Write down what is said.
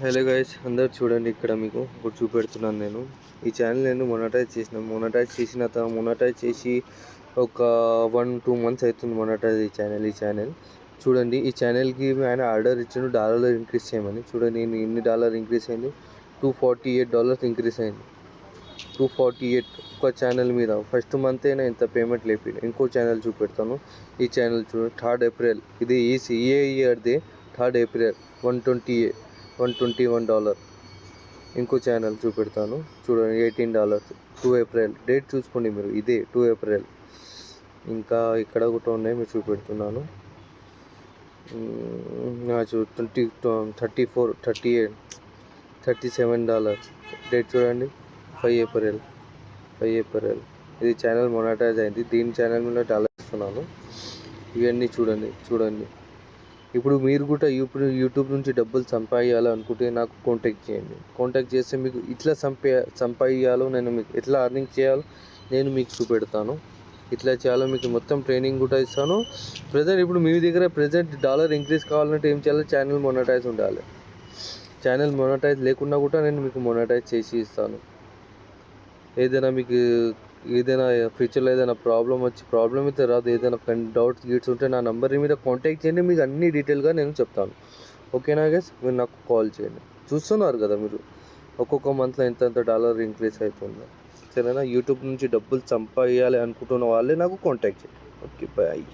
Hello guys, అందరు చూడండి. ఇక్కడ మీకు ఒకటి చూపెడుతున్నాను. నేను ఈ ఛానల్ నేను మొనటైజ్ చేసి ఒక 1-2 మంత్స్ అవుతుంది. మొనటైజ్ ఈ ఛానల్ చూడండి. ఈ ఛానల్కి ఆయన ఆర్డర్ ఇచ్చిండు డాలర్లో ఇంక్రీజ్ చేయమని. చూడండి నేను ఎన్ని డాలర్ ఇంక్రీజ్ అయింది, $248 ఇంక్రీజ్ అయింది. 248 ఒక ఛానల్ మీద. ఫస్ట్ మంత్ అయినా ఇంత పేమెంట్ లేపిండు. ఇంకో ఛానల్ చూపెడతాను. ఈ ఛానల్ చూడండి, 3rd April. ఇది ఏ ఇయర్ది? 3rd April, $121. ఇంకో ఛానల్ చూపెడతాను చూడండి, $18, 2 April. డేట్ చూసుకోండి మీరు, ఇదే 2 April. ఇంకా ఇక్కడ ఒకటి ఉన్నాయి, మీరు చూపెడుతున్నాను. 37. డేట్ చూడండి, 5 April. ఇది ఛానల్ మొనటైజ్ అయింది. దీని ఛానల్ మీద డాలర్ ఇస్తున్నాను. ఇవన్నీ చూడండి. ఇప్పుడు మీరు కూడా యూట్యూబ్ నుంచి డబ్బులు సంపాదించాలనుకుంటే నాకు కాంటాక్ట్ చేయండి. కాంటాక్ట్ చేస్తే మీకు ఇట్లా సంపాదించాలో, నేను మీకు ఎట్లా అర్నింగ్ చేయాలో నేను మీకు చూపెడతాను. ఇట్లా చేయాలో మీకు మొత్తం ట్రైనింగ్ కూడా ఇస్తాను. ఇప్పుడు మీ దగ్గర డాలర్ ఇంక్రీజ్ కావాలంటే ఏం చేయాలి? ఛానల్ మొనటైజ్ ఉండాలి. ఛానల్ మొనటైజ్ లేకున్నా కూడా నేను మీకు మొనటైజ్ చేసి ఇస్తాను. ఏదైనా ఫ్యూచర్లో ఏదైనా ప్రాబ్లం అయితే రాదు. ఏదైనా డౌట్స్ ఉంటే నా నెంబర్ మీద కాంటాక్ట్ చేయండి. మీకు అన్ని డీటెయిల్గా నేను చెప్తాను. ఓకేనా గైస్? మీరు నాకు కాల్ చేయండి. చూస్తున్నారు కదా మీరు, ఒక్కొక్క మంత్లో ఎంత డాలర్ ఇంక్రీజ్ అవుతుందో. సరేనా? యూట్యూబ్ నుంచి డబ్బులు సంపాదించాలి అనుకుంటున్న వాళ్ళే నాకు కాంటాక్ట్ చేయండి. Okay, bye.